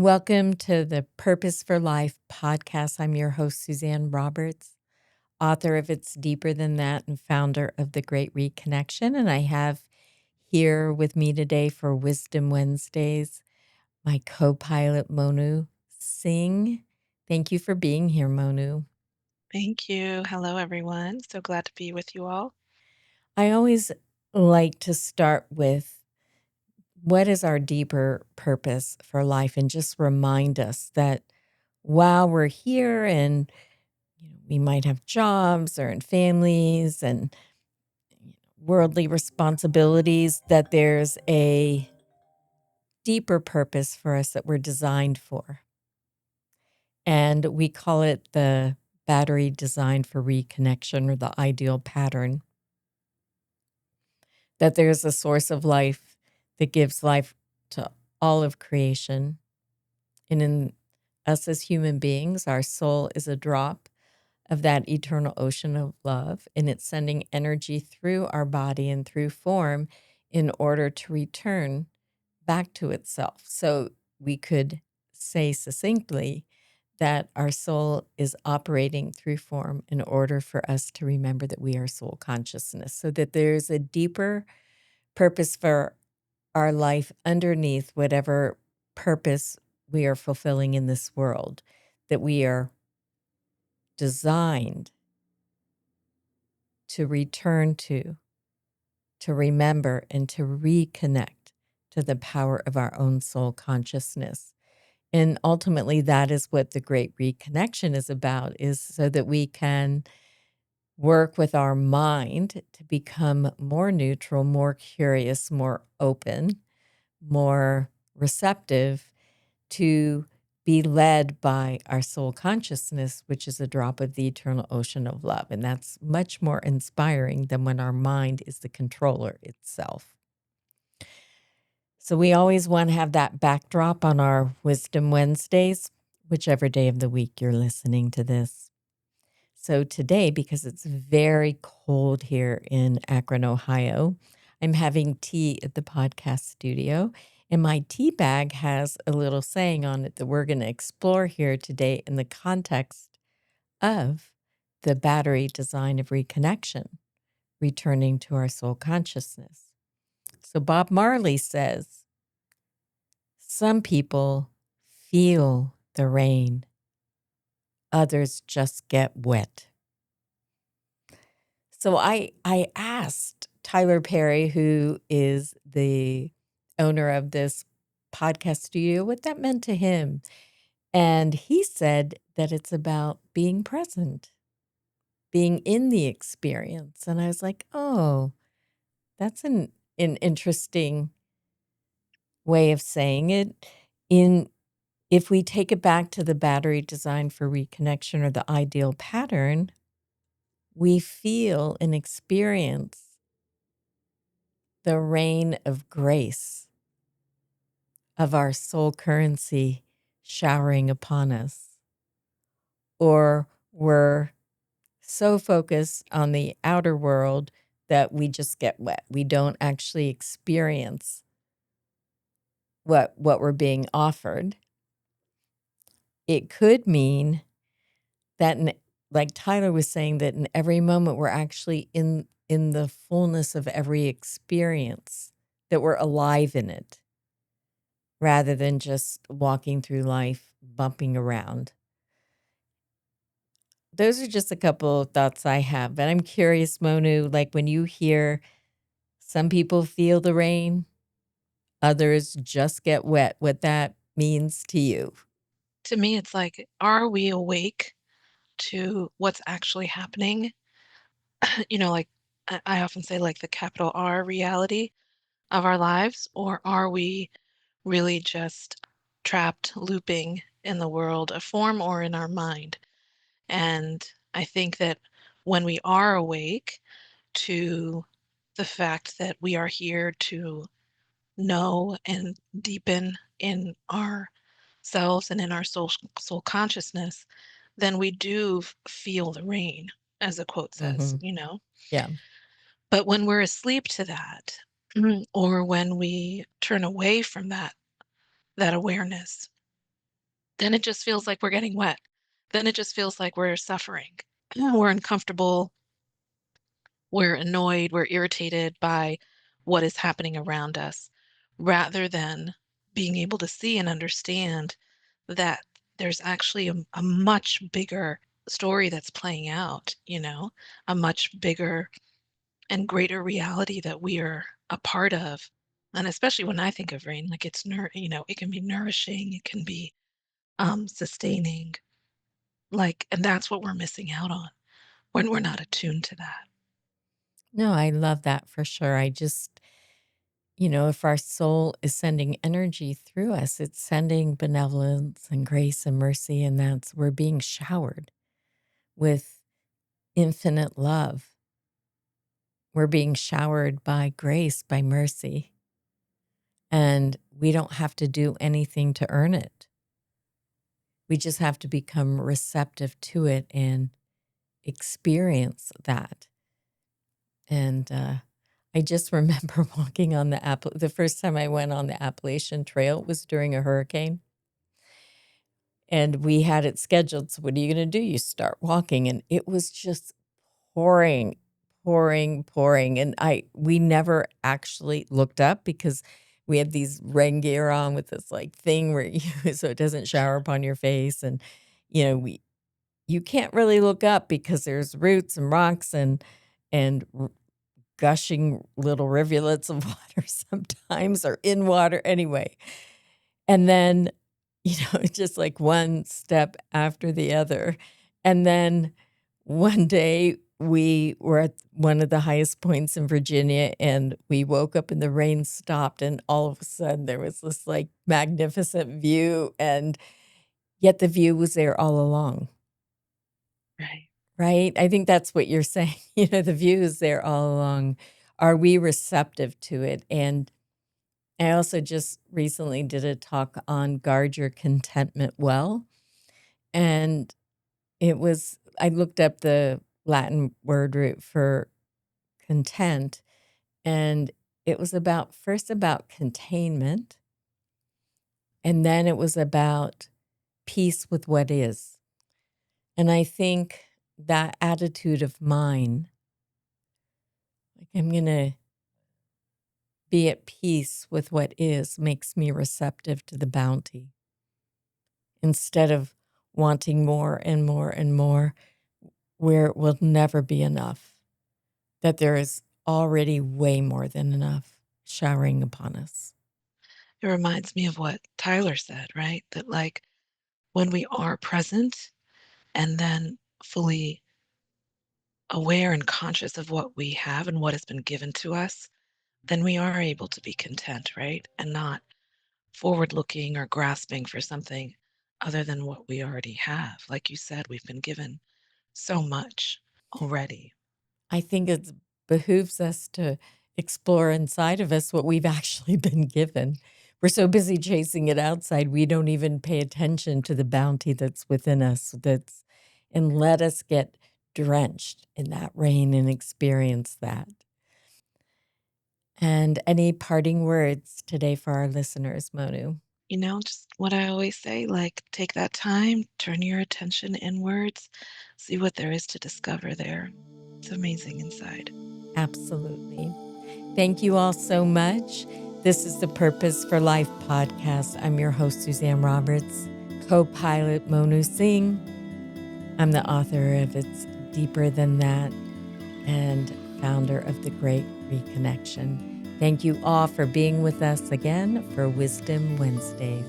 Welcome to the Purpose for Life podcast. I'm your host, Suzanne Roberts, author of It's Deeper Than That and founder of The Great Reconnection. And I have here with me today for Wisdom Wednesdays my co pilot, Monu Singh. Thank you for being here, Monu. Thank you. Hello, everyone. So glad to be with you all. I always like to start with what is our deeper purpose for life and just remind us that while we're here and we might have jobs or in families and worldly responsibilities, that there's a deeper purpose for us that we're designed for. And we call it the battery designed for reconnection or the ideal pattern. That there's a source of life that gives life to all of creation. And in us as human beings, our soul is a drop of that eternal ocean of love, and it's sending energy through our body and through form in order to return back to itself. So we could say succinctly that our soul is operating through form in order for us to remember that we are soul consciousness, so that there's a deeper purpose for our life underneath whatever purpose we are fulfilling in this world, that we are designed to return to remember, and to reconnect to the power of our own soul consciousness. And ultimately, that is what the Great Reconnection is about, is so that we can work with our mind to become more neutral, more curious, more open, more receptive to be led by our soul consciousness, which is a drop of the eternal ocean of love. And that's much more inspiring than when our mind is the controller itself. So we always want to have that backdrop on our Wisdom Wednesdays, whichever day of the week you're listening to this. So today, because it's very cold here in Akron, Ohio, I'm having tea at the podcast studio. And my tea bag has a little saying on it that we're going to explore here today in the context of the battery design of reconnection, returning to our soul consciousness. So Bob Marley says, some people feel the rain, others just get wet. So I asked Tyler Perry, who is the owner of this podcast studio, what that meant to him. And he said that it's about being present, being in the experience. And I was like, oh, that's an interesting way of saying it. If we take it back to the battery designed for reconnection or the ideal pattern, we feel and experience the rain of grace of our soul currency showering upon us. Or we're so focused on the outer world that we just get wet. We don't actually experience what we're being offered. It could mean that, like Tyler was saying, that in every moment we're actually in the fullness of every experience, that we're alive in it, rather than just walking through life bumping around. Those are just a couple of thoughts I have. But I'm curious, Monu, like when you hear some people feel the rain, others just get wet, what that means to you. To me, it's like, are we awake to what's actually happening? Like I often say, like the capital R reality of our lives, or are we really just trapped, looping in the world of form or in our mind? And I think that when we are awake to the fact that we are here to know and deepen in ourselves and in our soul consciousness, then we do feel the rain, as the quote says, Hmm. Yeah. But when we're asleep to that, or when we turn away from that awareness, then it just feels like we're getting wet. Then it just feels like we're suffering. We're uncomfortable, we're annoyed, we're irritated by what is happening around us, rather than being able to see and understand that there's actually a much bigger story that's playing out, a much bigger and greater reality that we are a part of. And especially when I think of rain, like it can be nourishing, it can be sustaining, like, and that's what we're missing out on when we're not attuned to that. No, I love that for sure. If our soul is sending energy through us, it's sending benevolence and grace and mercy, and we're being showered with infinite love. We're being showered by grace, by mercy, and we don't have to do anything to earn it. We just have to become receptive to it and experience that. And I just remember walking on the first time I went on the Appalachian Trail was during a hurricane. And we had it scheduled. So what are you going to do? You start walking. And it was just pouring, pouring, pouring. And we never actually looked up because we had these rain gear on with this like thing where so it doesn't shower upon your face. And, you know, we, you can't really look up because there's roots and rocks and gushing little rivulets of water sometimes or in water anyway. And then, it's just like one step after the other. And then one day we were at one of the highest points in Virginia and we woke up and the rain stopped and all of a sudden there was this like magnificent view and yet the view was there all along. Right. Right? I think that's what you're saying. The view is there all along. Are we receptive to it? And I also just recently did a talk on guard your contentment well. And I looked up the Latin word root for content, and it was first about containment, and then it was about peace with what is. And I think that attitude of mine, like I'm going to be at peace with what is, makes me receptive to the bounty instead of wanting more and more and more, where it will never be enough, that there is already way more than enough showering upon us. It reminds me of what Tyler said, right? That like when we are present and then fully aware and conscious of what we have and what has been given to us, then we are able to be content, right? And not forward looking or grasping for something other than what we already have. Like you said, we've been given so much already. I think it behooves us to explore inside of us what we've actually been given. We're so busy chasing it outside, we don't even pay attention to the bounty that's within us. And let us get drenched in that rain and experience that. And any parting words today for our listeners, Monu? Just what I always say, like take that time, turn your attention inwards, see what there is to discover there. It's amazing inside. Absolutely. Thank you all so much. This is the Purpose for Life podcast. I'm your host, Suzanne Roberts, co-pilot Monu Singh. I'm the author of It's Deeper Than That and founder of The Great Reconnection. Thank you all for being with us again for Wisdom Wednesdays.